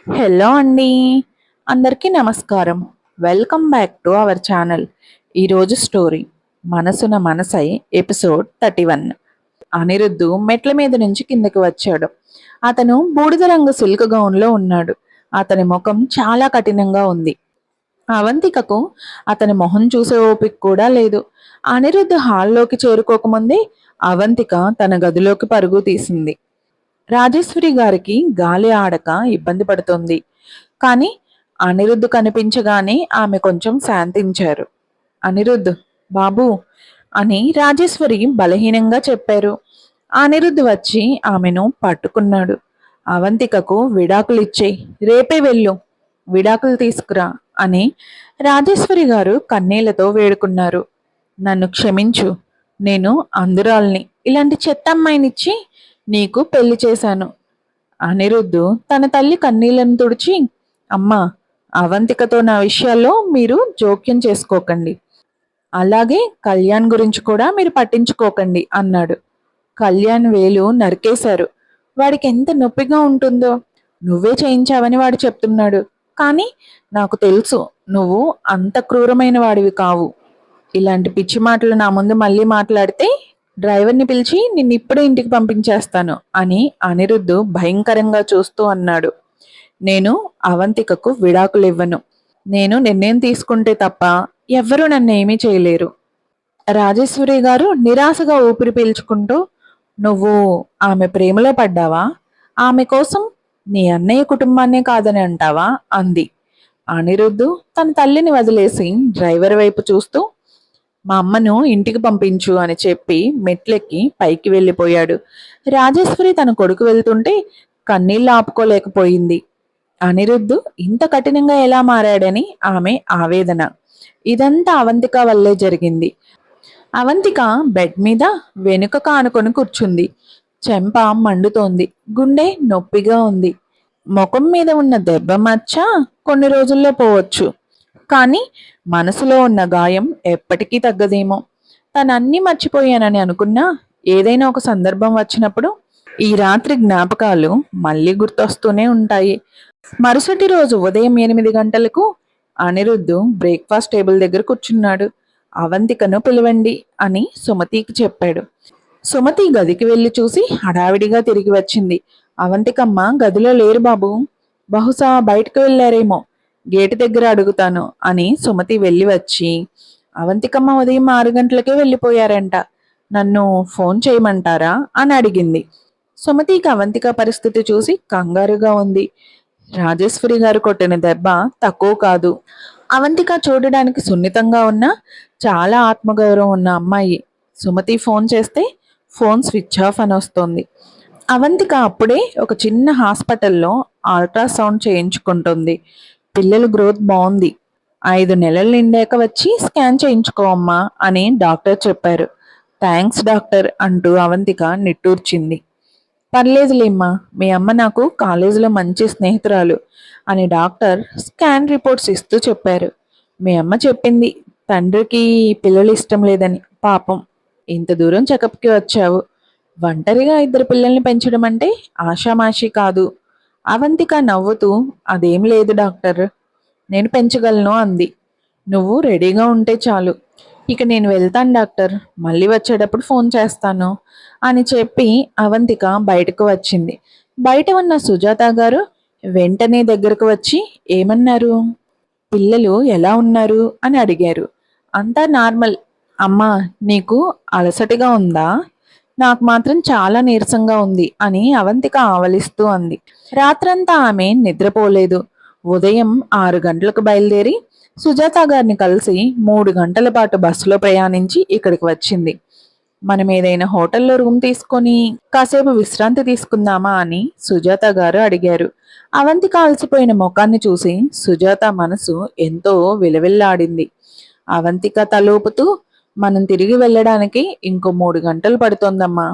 Hello అండి, అందరికీ నమస్కారం. Welcome back to our channel. ఈరోజు స్టోరీ మనసున మనసై ఎపిసోడ్ 31. అనిరుద్ధు మెట్ల మీద నుంచి కిందకి వచ్చాడు. అతను బూడిద రంగు సిల్క్ గౌన్లో ఉన్నాడు. అతని ముఖం చాలా కఠినంగా ఉంది. అవంతికకు అతని మొహం చూసే ఓపిక కూడా లేదు. అనిరుద్ధ్ హాల్లోకి చేరుకోకముందే అవంతిక తన గదిలోకి పరుగు తీసింది. రాజేశ్వరి గారికి గాలి ఆడక ఇబ్బంది పడుతోంది. కానీ అనిరుద్ధ్ కనిపించగానే ఆమె కొంచెం శాంతించారు. అనిరుద్ధ్, బాబూ అని రాజేశ్వరి బలహీనంగా చెప్పారు. అనిరుద్ధ్ వచ్చి ఆమెను పట్టుకున్నాడు. అవంతికకు విడాకులు ఇచ్చేయి, రేపే వెళ్ళు, విడాకులు తీసుకురా అని రాజేశ్వరి గారు కన్నీళ్లతో వేడుకున్నారు. నన్ను క్షమించు, నేను అందురాల్ని ఇలాంటి చెత్త అమ్మాయినిచ్చి నీకు పెళ్లి చేశాను. అనిరుద్ధు తన తల్లి కన్నీళ్లను తుడిచి, అమ్మా, అవంతికతో నా విషయాల్లో మీరు జోక్యం చేసుకోకండి, అలాగే కళ్యాణ్ గురించి కూడా మీరు పట్టించుకోకండి అన్నాడు. కళ్యాణ్ వేలు నరికేశారు. వాడికి ఎంత నొప్పిగా ఉంటుందో నువ్వే చేయించావని వాడు చెప్తున్నాడు. కానీ నాకు తెలుసు నువ్వు అంత క్రూరమైన వాడివి కావు. ఇలాంటి పిచ్చి మాటలు నా ముందు మళ్ళీ మాట్లాడితే డ్రైవర్ని పిలిచి నిన్నిప్పుడే ఇంటికి పంపించేస్తాను అని అనిరుద్ధు భయంకరంగా చూస్తూ అన్నాడు. నేను అవంతికకు విడాకులు ఇవ్వను. నేను నిర్ణయం తీసుకుంటే తప్ప ఎవ్వరూ నన్ను ఏమీ చేయలేరు. రాజేశ్వరి గారు నిరాశగా ఊపిరి పీల్చుకుంటూ, నువ్వు ఆమె ప్రేమలో పడ్డావా? ఆమె కోసం నీ అన్నయ్య కుటుంబాన్నే కాదని అంటావా అంది. అనిరుద్ధు తన తల్లిని వదిలేసి డ్రైవర్ వైపు చూస్తూ, మా అమ్మను ఇంటికి పంపించు అని చెప్పి మెట్లెక్కి పైకి వెళ్ళిపోయాడు. రాజేశ్వరి తన కొడుకు వెళ్తుంటే కన్నీళ్లు ఆపుకోలేకపోయింది. అనిరుద్ధు ఇంత కఠినంగా ఎలా మారాడని ఆమె ఆవేదన. ఇదంతా అవంతిక వల్లే జరిగింది. అవంతిక బెడ్ మీద వెనుక కానుకొని కూర్చుంది. చెంప మండుతోంది, గుండె నొప్పిగా ఉంది. ముఖం మీద ఉన్న దెబ్బ మచ్చ కొన్ని రోజుల్లో పోవచ్చు, కానీ మనసులో ఉన్న గాయం ఎప్పటికీ తగ్గదేమో. తనన్నీ మర్చిపోయానని అనుకున్నా ఏదైనా ఒక సందర్భం వచ్చినప్పుడు ఈ రాత్రి జ్ఞాపకాలు మళ్ళీ గుర్తొస్తూనే ఉంటాయి. మరుసటి రోజు ఉదయం 8 గంటలకు అనిరుద్ధు బ్రేక్ఫాస్ట్ టేబుల్ దగ్గర కూర్చున్నాడు. అవంతికను పిలవండి అని సుమతికి చెప్పాడు. సుమతి గదికి వెళ్ళి చూసి హడావిడిగా తిరిగి వచ్చింది. అవంతికమ్మ గదిలో లేరు బాబు, బహుశా బయటకు వెళ్ళారేమో, గేటు దగ్గర అడుగుతాను అని సుమతి వెళ్ళి వచ్చి, అవంతికమ్మ ఉదయం 6 గంటలకే వెళ్ళిపోయారంట, నన్ను ఫోన్ చేయమంటారా అని అడిగింది. సుమతికి అవంతిక పరిస్థితి చూసి కంగారుగా ఉంది. రాజేశ్వరి గారు కొట్టిన దెబ్బ తక్కువ కాదు. అవంతిక చూడడానికి సున్నితంగా ఉన్న చాలా ఆత్మగౌరవం ఉన్న అమ్మాయి. సుమతి ఫోన్ చేస్తే ఫోన్ స్విచ్ ఆఫ్ అని వస్తుంది. అవంతిక అప్పుడే ఒక చిన్న హాస్పిటల్లో అల్ట్రాసౌండ్ చేయించుకుంటుంది. పిల్లల గ్రోత్ బాగుంది, 5 నెలలు నిండాక వచ్చి స్కాన్ చేయించుకోమ్మా అని డాక్టర్ చెప్పారు. థ్యాంక్స్ డాక్టర్ అంటూ అవంతిక నిట్టూర్చింది. పర్లేదులేమ్మా, మీ అమ్మ నాకు కాలేజీలో మంచి స్నేహితురాలు అని డాక్టర్ స్కాన్ రిపోర్ట్స్ ఇస్తూ చెప్పారు. మీ అమ్మ చెప్పింది తండ్రికి పిల్లలు ఇష్టం లేదని. పాపం, ఇంత దూరం చెకప్కి వచ్చావు. ఒంటరిగా 2 పిల్లల్ని పెంచడం అంటే ఆషామాషి కాదు. అవంతిక నవ్వుతూ, అదేం లేదు డాక్టర్, నేను పెంచగలను అంది. నువ్వు రెడీగా ఉంటే చాలు. ఇక నేను వెళ్తాను డాక్టర్, మళ్ళీ వచ్చేటప్పుడు ఫోన్ చేస్తాను అని చెప్పి అవంతిక బయటకు వచ్చింది. బయట ఉన్న సుజాత గారు వెంటనే దగ్గరకు వచ్చి ఏమన్నారు? పిల్లలు ఎలా ఉన్నారు అని అడిగారు. అంతా నార్మల్. అమ్మా, నీకు అలసటగా ఉందా? నాకు మాత్రం చాలా నీరసంగా ఉంది అని అవంతిక ఆవలిస్తూ అంది. రాత్రంతా ఆమె నిద్రపోలేదు. ఉదయం 6 గంటలకు బయలుదేరి సుజాత గారిని కలిసి 3 గంటల పాటు బస్సులో ప్రయాణించి ఇక్కడికి వచ్చింది. మనం ఏదైనా హోటల్లో రూమ్ తీసుకొని కాసేపు విశ్రాంతి తీసుకుందామా అని సుజాత గారు అడిగారు. అవంతిక అలసిపోయిన ముఖాన్ని చూసి సుజాత మనసు ఎంతో విలవిల్లాడింది. అవంతిక తలూపుతూ, మనం తిరిగి వెళ్ళడానికి ఇంకో 3 గంటలు పడుతోందమ్మా,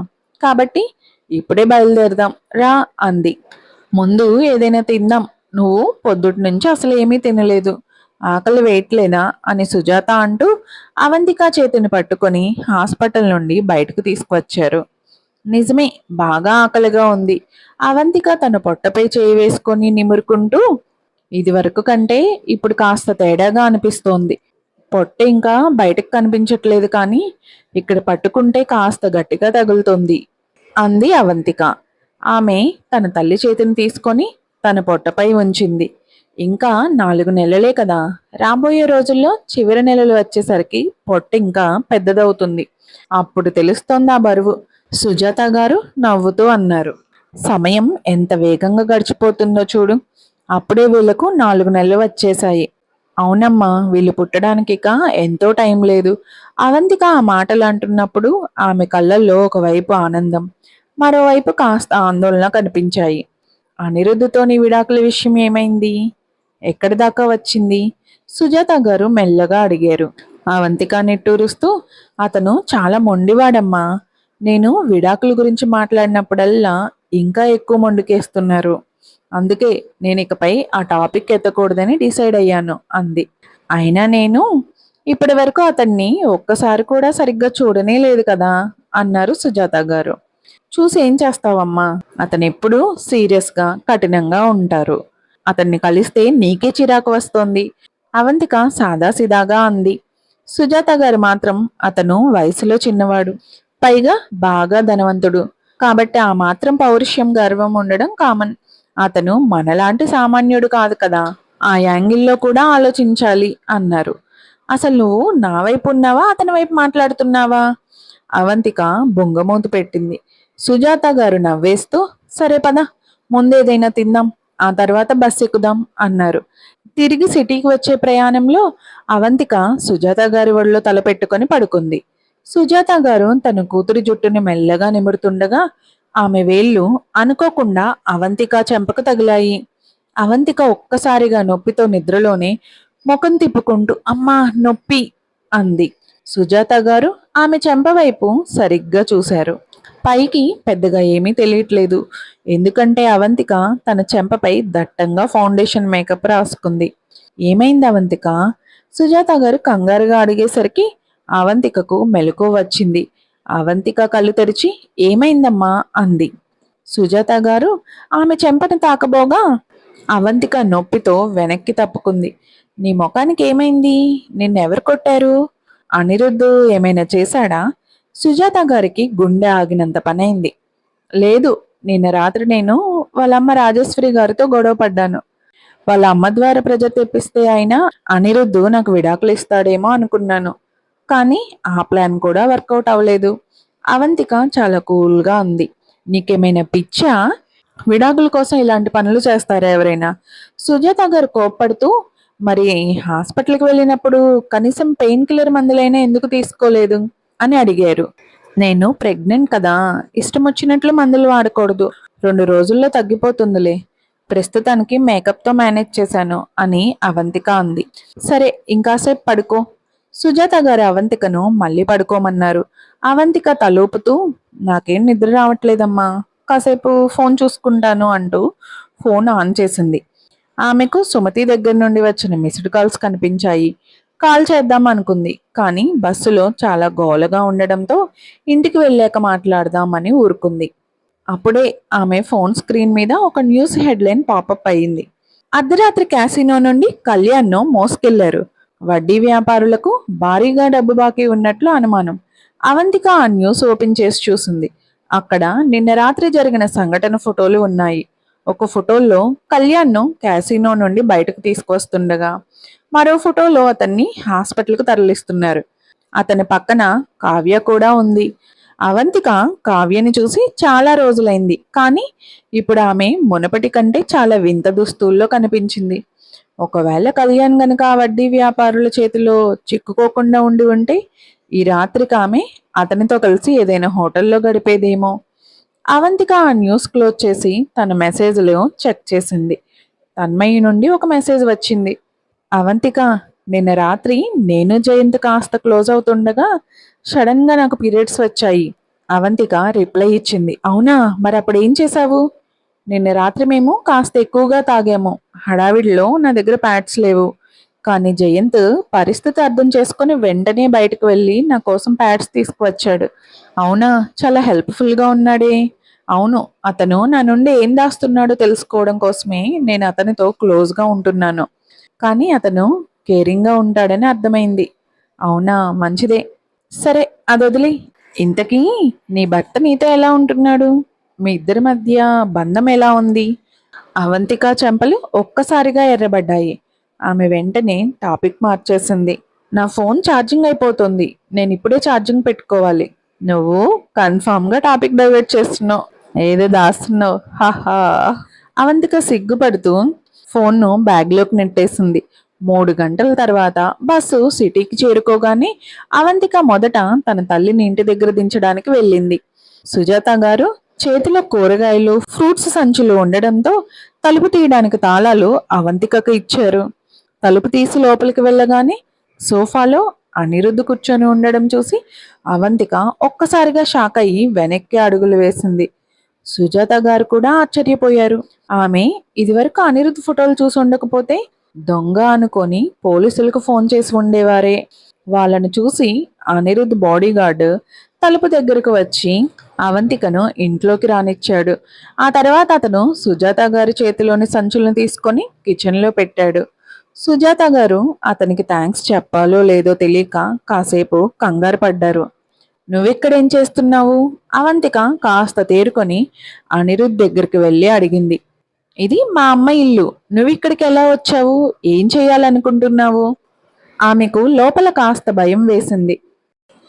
కాబట్టి ఇప్పుడే బయలుదేరదాం రా అంది. ముందు ఏదైనా తిందాం, నువ్వు పొద్దుటి నుంచి అసలు ఏమీ తినలేదు, ఆకలి వేయట్లేదా అని సుజాత అంటూ అవంతిక చేతిని పట్టుకొని హాస్పిటల్ నుండి బయటకు తీసుకువచ్చారు. నిజమే, బాగా ఆకలిగా ఉంది. అవంతిక తన పొట్టపై చేయి వేసుకొని నిమురుకుంటూ, ఇదివరకు కంటే ఇప్పుడు కాస్త తేడాగా అనిపిస్తోంది. పొట్ట ఇంకా బయటకు కనిపించట్లేదు కానీ ఇక్కడ పట్టుకుంటే కాస్త గట్టిగా తగులుతోంది అంది అవంతిక. ఆమె తన తల్లి చేతిని తీసుకొని తన పొట్టపై ఉంచింది. ఇంకా 4 నెలలే కదా, రాబోయే రోజుల్లో చివరి నెలలు వచ్చేసరికి పొట్ట ఇంకా పెద్దదవుతుంది. అప్పుడు తెలుస్తోంది ఆ బరువు. సుజాత గారు నవ్వుతూ అన్నారు. సమయం ఎంత వేగంగా గడిచిపోతుందో చూడు. అప్పుడే వీళ్లకు 4 నెలలు వచ్చేశాయి. అవునమ్మా, వీళ్ళు పుట్టడానికి ఇక ఎంతో టైం లేదు. అవంతిక ఆ మాటలు అంటున్నప్పుడు ఆమె కళ్ళల్లో ఒకవైపు ఆనందం, మరోవైపు కాస్త ఆందోళన కనిపించాయి. అనిరుద్ధుతో నీ విడాకుల విషయం ఏమైంది? ఎక్కడి దాకా వచ్చింది? సుజాత గారు మెల్లగా అడిగారు. అవంతిక నిట్టూరుస్తూ, అతను చాలా మొండివాడమ్మా. నేను విడాకుల గురించి మాట్లాడినప్పుడల్లా ఇంకా ఎక్కువ మొండికేస్తున్నారు. అందుకే నేను ఇకపై ఆ టాపిక్ ఎత్తకూడదని డిసైడ్ అయ్యాను అంది. అయినా నేను ఇప్పటి వరకు అతన్ని ఒక్కసారి కూడా సరిగ్గా చూడనే లేదు కదా అన్నారు సుజాత గారు. చూసి ఏం చేస్తావమ్మా, అతను ఎప్పుడూ సీరియస్గా కఠినంగా ఉంటారు. అతన్ని కలిస్తే నీకే చిరాకు వస్తోంది. అవంతిక సాదాసీదాగా అంది. సుజాత గారు మాత్రం అతను వయసులో చిన్నవాడు, పైగా బాగా ధనవంతుడు కాబట్టి ఆ మాత్రం పౌరుషం గర్వం ఉండడం కామన్. అతను మనలాంటి సామాన్యుడు కాదు కదా, ఆ యాంగిల్లో కూడా ఆలోచించాలి అన్నారు. అసలు నువ్వు నా వైపు ఉన్నావా అతని వైపు మాట్లాడుతున్నావా? అవంతిక బొంగమూతి పెట్టింది. సుజాత గారు నవ్వేస్తూ, సరే పద, ముందేదైనా తిందాం, ఆ తర్వాత బస్ ఎక్కుదాం అన్నారు. తిరిగి సిటీకి వచ్చే ప్రయాణంలో అవంతిక సుజాత గారి ఒళ్ళో తలపెట్టుకొని పడుకుంది. సుజాత గారు తన కూతురి జుట్టుని మెల్లగా నిమురుతుండగా ఆమె వేళ్లు అనుకోకుండా అవంతిక చెంపకు తగిలాయి. అవంతిక ఒక్కసారిగా నొప్పితో నిద్రలోనే ముఖం తిప్పుకుంటూ అమ్మా నొప్పి అంది. సుజాత గారు ఆమె చెంప వైపు సరిగ్గా చూశారు. పైకి పెద్దగా ఏమీ తెలియట్లేదు, ఎందుకంటే అవంతిక తన చెంపపై దట్టంగా ఫౌండేషన్ మేకప్ రాసుకుంది. ఏమైంది అవంతిక? సుజాత గారు కంగారుగా అడిగేసరికి అవంతికకు మెలకువ వచ్చింది. అవంతిక కళ్ళు తెరిచి ఏమైందమ్మా అంది. సుజాత గారు ఆమె చెంపను తాకబోగా అవంతిక నొప్పితో వెనక్కి తప్పుకుంది. నీ ముఖానికి ఏమైంది? నిన్నెవరు కొట్టారు? అనిరుద్ధు ఏమైనా చేశాడా? సుజాత గారికి గుండె ఆగినంత పనైంది. లేదు, నిన్న రాత్రి నేను వాళ్ళమ్మ రాజేశ్వరి గారితో గొడవ పడ్డాను. వాళ్ళ అమ్మ ద్వారా ప్రెజర్ తెప్పిస్తే అయినా అనిరుద్ధు నాకు విడాకులు ఇస్తాడేమో అనుకున్నాను. కానీ ఆ ప్లాన్ కూడా వర్కౌట్ అవ్వలేదు. అవంతిక చాలా కూల్గా ఉంది. నీకేమైనా పిచ్చా? విడాకుల కోసం ఇలాంటి పనులు చేస్తారా ఎవరైనా? సుజాత గారు కోప్పడుతూ, మరి హాస్పిటల్కి వెళ్ళినప్పుడు కనీసం పెయిన్ కిల్లర్ మందులైనా ఎందుకు తీసుకోలేదు అని అడిగారు. నేను ప్రెగ్నెంట్ కదా, ఇష్టం వచ్చినట్లు మందులు వాడకూడదు, 2 రోజుల్లో తగ్గిపోతుందిలే, ప్రస్తుతానికి మేకప్తో మేనేజ్ చేశాను అని అవంతిక అంది. సరే ఇంకాసేపు పడుకో. సుజాత గారు అవంతికను మళ్ళీ పడుకోమన్నారు. అవంతిక తలూపుతూ, నాకేం నిద్ర రావట్లేదమ్మా, కాసేపు ఫోన్ చూసుకుంటాను అంటూ ఫోన్ ఆన్ చేసింది. ఆమెకు సుమతి దగ్గర నుండి వచ్చిన మిస్డ్ కాల్స్ కనిపించాయి. కాల్ చేద్దాం అనుకుంది, కానీ బస్సులో చాలా గోలగా ఉండడంతో ఇంటికి వెళ్ళాక మాట్లాడదామని ఊరుకుంది. అప్పుడే ఆమె ఫోన్ స్క్రీన్ మీద ఒక న్యూస్ హెడ్లైన్ పాపప్ అయింది. అర్ధరాత్రి క్యాసినో నుండి కళ్యాణ్ను మోసుకెళ్లారు. వడ్డీ వ్యాపారులకు భారీగా డబ్బు బాకీ ఉన్నట్లు అనుమానం. అవంతిక ఆ న్యూస్ ఓపెన్ చేసి చూసింది. అక్కడ నిన్న రాత్రి జరిగిన సంఘటన ఫోటోలు ఉన్నాయి. ఒక ఫోటోలో కళ్యాణ్ను క్యాసినో నుండి బయటకు తీసుకొస్తుండగా మరో ఫోటోలో అతన్ని హాస్పిటల్కు తరలిస్తున్నారు. అతని పక్కన కావ్య కూడా ఉంది. అవంతిక కావ్యని చూసి చాలా రోజులైంది, కానీ ఇప్పుడు ఆమె మునపటి కంటే చాలా వింత దుస్తుల్లో కనిపించింది. ఒకవేళ కళ్యాణ్ గనక ఆ వడ్డీ వ్యాపారుల చేతిలో చిక్కుకోకుండా ఉండి ఉంటే ఈ రాత్రికి ఆమె అతనితో కలిసి ఏదైనా హోటల్లో గడిపేదేమో. అవంతిక ఆ న్యూస్ క్లోజ్ చేసి తన మెసేజ్లో చెక్ చేసింది. తన్మయి నుండి ఒక మెసేజ్ వచ్చింది. అవంతిక, నిన్న రాత్రి నేను జయంత్ కాస్త క్లోజ్ అవుతుండగా సడన్ గా నాకు పీరియడ్స్ వచ్చాయి. అవంతిక రిప్లై ఇచ్చింది. అవునా, మరి అప్పుడు ఏం చేశావు? నిన్న రాత్రి మేము కాస్త ఎక్కువగా తాగాము. హడావిడిలో నా దగ్గర ప్యాడ్స్ లేవు. కానీ జయంత్ పరిస్థితి అర్థం చేసుకుని వెంటనే బయటకు వెళ్ళి నా కోసం ప్యాడ్స్ తీసుకువచ్చాడు. అవునా, చాలా హెల్ప్ఫుల్గా ఉన్నాడే. అవును, అతను నా నుండి ఏం దాస్తున్నాడో తెలుసుకోవడం కోసమే నేను అతనితో క్లోజ్గా ఉంటున్నాను. కానీ అతను కేరింగ్గా ఉంటాడని అర్థమైంది. అవునా, మంచిదే. సరే, అది వదిలి. ఇంతకీ నీ భర్త నీతో ఎలా ఉంటున్నాడు? మీ ఇద్దరి మధ్య బంధం ఎలా ఉంది? అవంతిక చెంపలు ఒక్కసారిగా ఎర్రబడ్డాయి. ఆమె వెంటనే టాపిక్ మార్చేసింది. నా ఫోన్ ఛార్జింగ్ అయిపోతుంది. నేను ఇప్పుడే ఛార్జింగ్ పెట్టుకోవాలి. నువ్వు కన్ఫామ్గా టాపిక్ డైవర్ట్ చేస్తున్నావు. ఏదో దాస్తున్నావు. హాహా. అవంతిక సిగ్గుపడుతూ ఫోన్ను బ్యాగ్లోకి నెట్టేసింది. 3 గంటల తర్వాత బస్సు సిటీకి చేరుకోగానే అవంతిక మొదట తన తల్లిని ఇంటి దగ్గర దించడానికి వెళ్ళింది. సుజాత గారు చేతిలో కూరగాయలు, ఫ్రూట్స్ సంచులు ఉండడంతో తలుపు తీయడానికి తాళాలు అవంతికకు ఇచ్చారు. తలుపు తీసి లోపలికి వెళ్ళగానే సోఫాలో అనిరుద్ధ్ కూర్చొని ఉండడం చూసి అవంతిక ఒక్కసారిగా షాక్ అయ్యి వెనక్కి అడుగులు వేసింది. సుజాత గారు కూడా ఆశ్చర్యపోయారు. ఆమె ఇదివరకు అనిరుద్ధ్ ఫోటోలు చూసి ఉండకపోతే దొంగ అనుకొని పోలీసులకు ఫోన్ చేసి ఉండేవారే. వాళ్ళను చూసి అనిరుద్ధ్ బాడీగార్డ్ తలుపు దగ్గరకు వచ్చి అవంతికను ఇంట్లోకి రానిచ్చాడు. ఆ తర్వాత అతను సుజాత గారి చేతిలోని సంచులను తీసుకొని కిచెన్లో పెట్టాడు. సుజాత గారు అతనికి థ్యాంక్స్ చెప్పాలో లేదో తెలియక కాసేపు కంగారు పడ్డారు. నువ్విక్కడేం చేస్తున్నావు? అవంతిక కాస్త తేరుకొని అనిరుద్ దగ్గరికి వెళ్ళి అడిగింది. ఇది మా అమ్మ ఇల్లు. నువ్విక్కడికి ఎలా వచ్చావు? ఏం చేయాలనుకుంటున్నావు? ఆమెకు లోపల కాస్త భయం వేసింది.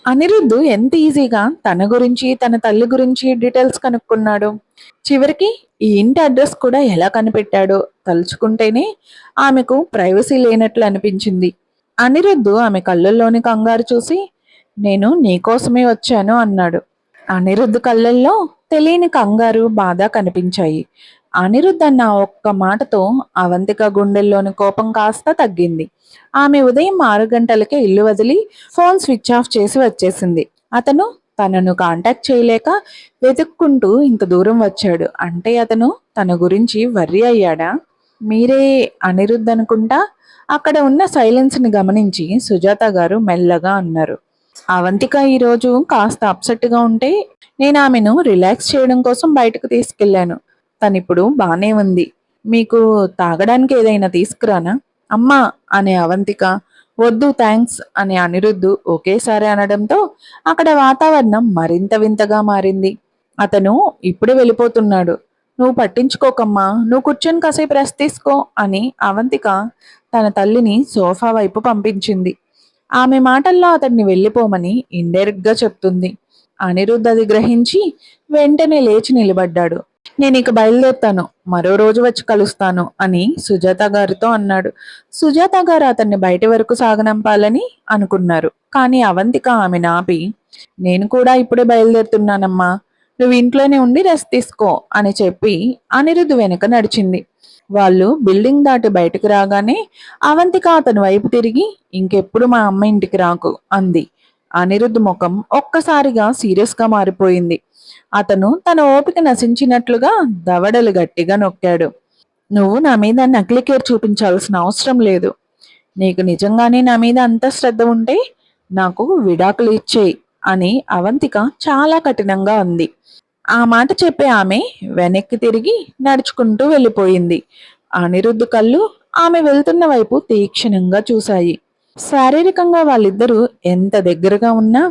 అనిరుద్ధ్ ఎంత ఈజీగా తన గురించి తన తల్లి గురించి డీటెయిల్స్ కనుక్కున్నాడు. చివరికి ఈ ఇంటి అడ్రస్ కూడా ఎలా కనిపెట్టాడో తలుచుకుంటేనే ఆమెకు ప్రైవసీ లేనట్లు అనిపించింది. అనిరుద్ధ్ ఆమె కళ్ళల్లోని కంగారు చూసి నేను నీకోసమే వచ్చాను అన్నాడు. అనిరుద్ధ్ కళ్ళల్లో తెలియని కంగారు, బాధ కనిపించాయి. అనిరుద్ధ్ అన్న ఒక్క మాటతో అవంతిక గుండెల్లోని కోపం కాస్త తగ్గింది. ఆమె ఉదయం 6 గంటలకే ఇల్లు వదిలి ఫోన్ స్విచ్ ఆఫ్ చేసి వచ్చేసింది. అతను తనను కాంటాక్ట్ చేయలేక వెతుక్కుంటూ ఇంత దూరం వచ్చాడు అంటే అతను తన గురించి వర్రీ అయ్యాడా? మీరే అనిరుద్ధ్ అనుకుంటా. అక్కడ ఉన్న సైలెన్స్ని గమనించి సుజాత గారు మెల్లగా అన్నారు. అవంతిక ఈరోజు కాస్త అప్సెట్గా ఉంటే నేను ఆమెను రిలాక్స్ చేయడం కోసం బయటకు తీసుకెళ్లాను. తనిప్పుడు బానే ఉంది. మీకు తాగడానికి ఏదైనా తీసుకురానా? అమ్మా అనే అవంతిక, వద్దు థ్యాంక్స్ అనే అనిరుద్ధు ఒకేసారి అనడంతో అక్కడ వాతావరణం మరింత వింతగా మారింది. అతను ఇప్పుడు వెళ్ళిపోతున్నాడు. నువ్వు పట్టించుకోకమ్మా, నువ్వు కూర్చొని కాసేపు రెస్ట్ తీసుకో అని అవంతిక తన తల్లిని సోఫా వైపు పంపించింది. ఆమె మాటల్లో అతన్ని వెళ్ళిపోమని ఇండైరెక్ట్గా చెప్తుంది. అనిరుద్ధ్ అది గ్రహించి వెంటనే లేచి నిలబడ్డాడు. నేను ఇక బయలుదేరుతాను, మరో రోజు వచ్చి కలుస్తాను అని సుజాత గారితో అన్నాడు. సుజాత గారు అతన్ని బయటి వరకు సాగనంపాలని అనుకున్నారు. కానీ అవంతిక ఆమె నాపి, నేను కూడా ఇప్పుడే బయలుదేరుతున్నానమ్మా, నువ్వు ఇంట్లోనే ఉండి రెస్ట్ తీసుకో అని చెప్పి అనిరుద్ధ్ వెనుక నడిచింది. వాళ్ళు బిల్డింగ్ దాటి బయటకు రాగానే అవంతిక అతని వైపు తిరిగి ఇంకెప్పుడు మా అమ్మ ఇంటికి రాకు అంది. అనిరుద్ధ్ ముఖం ఒక్కసారిగా సీరియస్గా మారిపోయింది. అతను తన ఓపిక నశించినట్లుగా దవడలు గట్టిగా నొక్కాడు. నువ్వు నా మీద నకిలీ కేర్ చూపించాల్సిన అవసరం లేదు. నీకు నిజంగానే నా మీద అంత శ్రద్ధ ఉంటే నాకు విడాకులు ఇచ్చేయి అని అవంతిక చాలా కఠినంగా అంది. ఆ మాట చెప్పే ఆమె వెనక్కి తిరిగి నడుచుకుంటూ వెళ్ళిపోయింది. అనిరుద్ధ్ కళ్ళు ఆమె వెళ్తున్న వైపు తీక్షణంగా చూశాయి. శారీరకంగా వాళ్ళిద్దరూ ఎంత దగ్గరగా ఉన్నా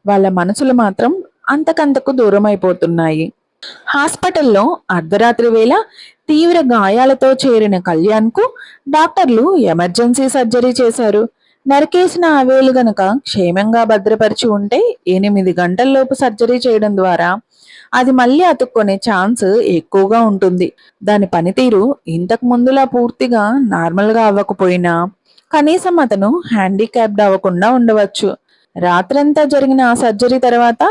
వాళ్ళ మనసులు మాత్రం అంతకంతకు దూరం అయిపోతున్నాయి. హాస్పిటల్లో అర్ధరాత్రి వేళ తీవ్ర గాయాలతో చేరిన కళ్యాణ్కు డాక్టర్లు ఎమర్జెన్సీ సర్జరీ చేశారు. నరికేసిన ఆ వేలు గనక క్షేమంగా భద్రపరిచి ఉంటే 8 గంటల్లోపు సర్జరీ చేయడం ద్వారా అది మళ్ళీ అతుక్కునే ఛాన్స్ ఎక్కువగా ఉంటుంది. దాని పనితీరు ఇంతకు ముందులా పూర్తిగా నార్మల్గా అవ్వకపోయినా కనీసం అతను హ్యాండిక్యాప్డ్ అవ్వకుండా ఉండవచ్చు. రాత్రంతా జరిగిన ఆ సర్జరీ తర్వాత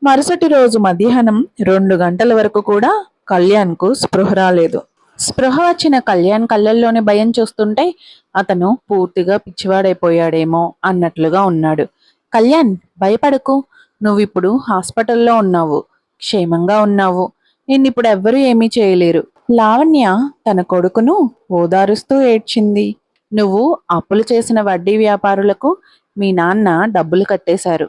మరుసటి రోజు మధ్యాహ్నం 2 గంటల వరకు కూడా కళ్యాణ్కు స్పృహ రాలేదు. స్పృహ వచ్చిన కళ్యాణ్ కళ్ళల్లోని భయం చూస్తుంటే అతను పూర్తిగా పిచ్చివాడైపోయాడేమో అన్నట్లుగా ఉన్నాడు. కళ్యాణ్, భయపడకు. నువ్విప్పుడు హాస్పిటల్లో ఉన్నావు, క్షేమంగా ఉన్నావు. నిన్నిప్పుడు ఎవ్వరూ ఏమీ చేయలేరు. లావణ్య తన కొడుకును ఓదారుస్తూ ఏడ్చింది. నువ్వు అప్పులు చేసిన వడ్డీ వ్యాపారులకు మీ నాన్న డబ్బులు కట్టేశారు.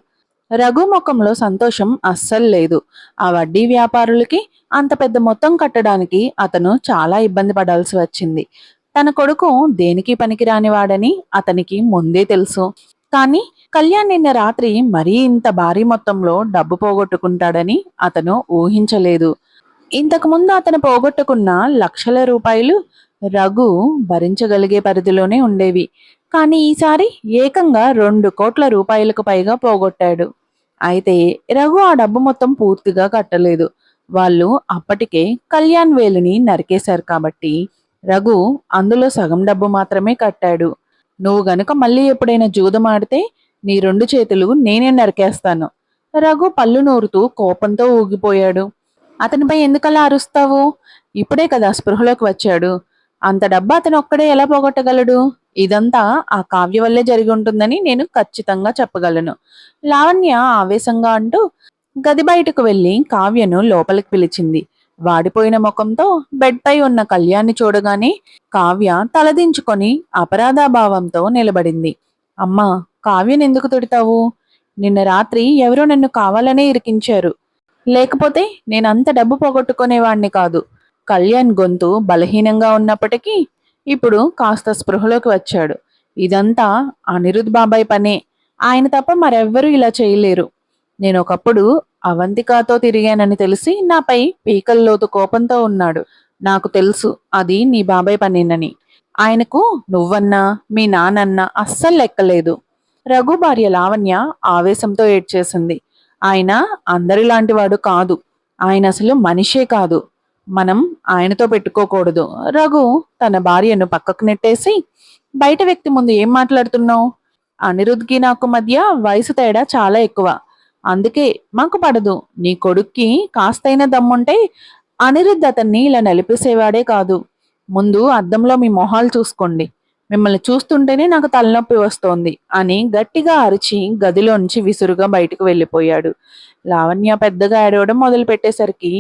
రఘు ముఖంలో సంతోషం అస్సలు లేదు. ఆ వడ్డీ వ్యాపారులకి అంత పెద్ద మొత్తం కట్టడానికి అతను చాలా ఇబ్బంది పడాల్సి వచ్చింది. తన కొడుకు దేనికి పనికిరాని వాడని అతనికి ముందే తెలుసు. కానీ కళ్యాణ్ నిన్న రాత్రి మరీ ఇంత భారీ మొత్తంలో డబ్బు పోగొట్టుకుంటాడని అతను ఊహించలేదు. ఇంతకుముందు అతను పోగొట్టుకున్న లక్షల రూపాయలు రఘు భరించగలిగే పరిధిలోనే ఉండేవి. కానీ ఈసారి ఏకంగా 2 కోట్ల రూపాయలకు పైగా పోగొట్టాడు. అయితే రఘు ఆ డబ్బు మొత్తం పూర్తిగా కట్టలేదు. వాళ్ళు అప్పటికే కళ్యాణ్ వేలుని నరికేశారు కాబట్టి రఘు అందులో సగం డబ్బు మాత్రమే కట్టాడు. నువ్వు గనుక మళ్ళీ ఎప్పుడైనా జూదం ఆడితే నీ 2 చేతులు నేనే నరికేస్తాను. రఘు పళ్ళు నూరుతూ కోపంతో ఊగిపోయాడు. అతనిపై ఎందుకలా అరుస్తావు? ఇప్పుడే కదా స్పృహలోకి వచ్చాడు. అంత డబ్బు అతను ఒక్కడే ఎలా పోగొట్టగలడు? ఇదంతా ఆ కావ్య వల్లే జరిగి ఉంటుందని నేను ఖచ్చితంగా చెప్పగలను. లావణ్య ఆవేశంగా అంటూ గది బయటకు వెళ్లి కావ్యను లోపలికి పిలిచింది. వాడిపోయిన ముఖంతో బెడ్ పై ఉన్న కళ్యాణ్ని చూడగానే కావ్య తలదించుకొని అపరాధాభావంతో నిలబడింది. అమ్మా, కావ్యనెందుకు తిడతావు? నిన్న రాత్రి ఎవరో నన్ను కావాలనే ఇరికించారు. లేకపోతే నేనంత డబ్బు పోగొట్టుకునేవాణ్ణి కాదు. కళ్యాణ్ గొంతు బలహీనంగా ఉన్నప్పటికీ ఇప్పుడు కాస్త స్పృహలోకి వచ్చాడు. ఇదంతా అనిరుద్ బాబాయ్ పనే. ఆయన తప్ప మరెవ్వరూ ఇలా చేయలేరు. నేనొకప్పుడు అవంతికాతో తిరిగానని తెలిసి నాపై పీకల్లోతు కోపంతో ఉన్నాడు. నాకు తెలుసు అది నీ బాబాయ్ పనేనని. ఆయనకు నువ్వన్నా మీ నాన్నన్నా అస్సలు లెక్కలేదు. రఘు భార్య లావణ్య ఆవేశంతో ఏడ్చేసింది. ఆయన అందరిలాంటి వాడు కాదు. ఆయన అసలు మనిషే కాదు. మనం ఆయనతో పెట్టుకోకూడదు. రఘు తన భార్యను పక్కకు నెట్టేసి, బయట వ్యక్తి ముందు ఏం మాట్లాడుతున్నావు? అనిరుద్ధ్కి నాకు మధ్య వయసు తేడా చాలా ఎక్కువ. అందుకే మాకు పడదు. నీ కొడుక్కి కాస్తైనా దమ్ముంటే అనిరుద్ధ్ అతన్ని ఇలా నలిపేసేవాడే కాదు. ముందు అద్దంలో మీ మొహాలు చూసుకోండి. మిమ్మల్ని చూస్తుంటేనే నాకు తలనొప్పి వస్తోంది అని గట్టిగా అరిచి గదిలోంచి విసురుగా బయటకు వెళ్ళిపోయాడు. లావణ్య పెద్దగా ఏడవడం మొదలు పెట్టేసరికి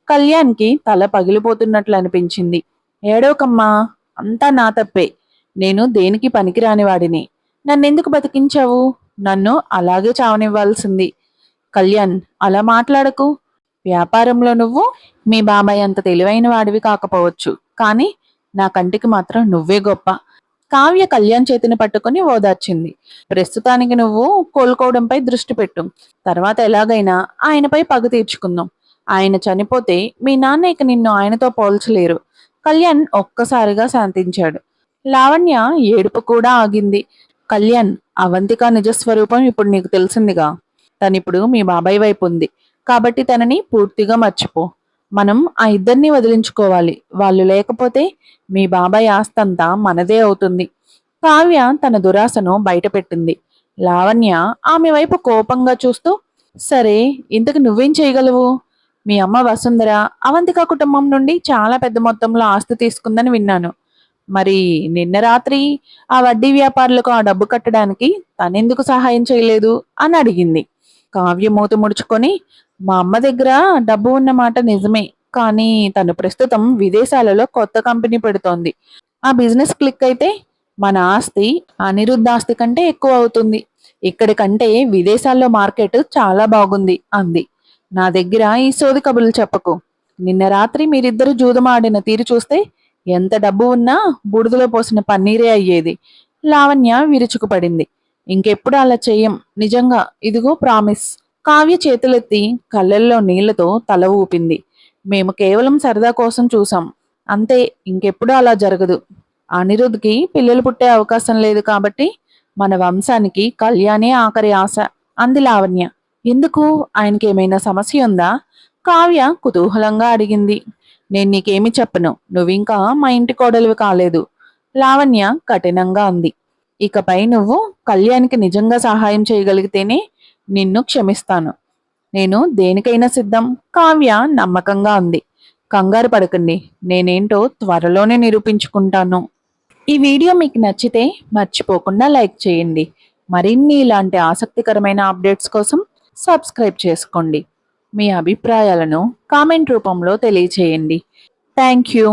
కళ్యాణ్కి తల పగిలిపోతున్నట్లు అనిపించింది. ఏడవకమ్మా, అంతా నా తప్పే. నేను దేనికి పనికిరాని వాడిని. నన్నెందుకు బతికించావు? నన్ను అలాగే చావనివ్వాల్సింది. కళ్యాణ్, అలా మాట్లాడకు. వ్యాపారంలో నువ్వు మీ బాబాయ్ అంత తెలివైన వాడివి కాకపోవచ్చు, కానీ నా కంటికి మాత్రం నువ్వే గొప్ప. కావ్య కళ్యాణ్ చేతిని పట్టుకుని ఓదార్చింది. ప్రస్తుతానికి నువ్వు కోలుకోవడంపై దృష్టి పెట్టు. తర్వాత ఎలాగైనా ఆయనపై పగ తీర్చుకుందాం. ఆయన చనిపోతే మీ నాన్న ఇక నిన్ను ఆయనతో పోల్చలేరు. కళ్యాణ్ ఒక్కసారిగా శాంతించాడు. లావణ్య ఏడుపు కూడా ఆగింది. కళ్యాణ్, అవంతిక నిజస్వరూపం ఇప్పుడు నీకు తెలిసిందిగా. తనిప్పుడు మీ బాబాయ్ వైపు ఉంది కాబట్టి తనని పూర్తిగా మర్చిపో. మనం ఆ ఇద్దరిని వదిలించుకోవాలి. వాళ్ళు లేకపోతే మీ బాబాయ్ ఆస్తంతా మనదే అవుతుంది. కావ్య తన దురాశను బయటపెట్టింది. లావణ్య ఆమె వైపు కోపంగా చూస్తూ, సరే, ఇంతకు నువ్వేం చేయగలవు? మీ అమ్మ వసుంధర అవంతిక కుటుంబం నుండి చాలా పెద్ద మొత్తంలో ఆస్తి తీసుకుందని విన్నాను. మరి నిన్న రాత్రి ఆ వడ్డీ వ్యాపారులకు ఆ డబ్బు కట్టడానికి తనెందుకు సహాయం చేయలేదు అని అడిగింది. కావ్య మూత ముడుచుకొని, మా అమ్మ దగ్గర డబ్బు ఉన్న మాట నిజమే, కానీ తను ప్రస్తుతం విదేశాలలో కొత్త కంపెనీ పెడుతోంది. ఆ బిజినెస్ క్లిక్ అయితే మన ఆస్తి అనిరుద్ధ ఆస్తి కంటే ఎక్కువ అవుతుంది. ఇక్కడి కంటే విదేశాల్లో మార్కెట్ చాలా బాగుంది అంది. నా దగ్గర ఈ సోది కబుర్లు చెప్పకు. నిన్న రాత్రి మీరిద్దరు జూదం ఆడిన తీరు చూస్తే ఎంత డబ్బు ఉన్నా బూడిదలో పోసిన పన్నీరే అయ్యేది. లావణ్య విరుచుకుపడింది. ఇంకెప్పుడు అలా చెయ్యం, నిజంగా, ఇదిగో ప్రామిస్. కావ్య చేతులెత్తి కళ్ళల్లో నీళ్లతో తల ఊపింది. మేము కేవలం సరదా కోసం చూసాం, అంతే. ఇంకెప్పుడు అలా జరగదు. అనిరుద్ధ్కి పిల్లలు పుట్టే అవకాశం లేదు కాబట్టి మన వంశానికి కళ్యాణే ఆఖరి ఆశ అంది లావణ్య. ఎందుకు? ఆయనకి ఏమైనా సమస్య ఉందా? కావ్య కుతూహలంగా అడిగింది. నేను నీకేమి చెప్పను. నువ్వింకా మా ఇంటి కోడలివి కాలేదు. లావణ్య కఠినంగా అంది. ఇకపై నువ్వు కళ్యాణ్కి నిజంగా సహాయం చేయగలిగితేనే నిన్ను క్షమిస్తాను. నేను దేనికైనా సిద్ధం. కావ్య నమ్మకంగా అంది. కంగారు పడకండి, నేనేంటో త్వరలోనే నిరూపించుకుంటాను. ఈ వీడియో మీకు నచ్చితే మర్చిపోకుండా లైక్ చేయండి. మరిన్ని ఇలాంటి ఆసక్తికరమైన అప్డేట్స్ కోసం సబ్స్క్రైబ్ చేసుకోండి. మీ అభిప్రాయాలను కామెంట్ రూపంలో తెలియచేయండి. Thank you.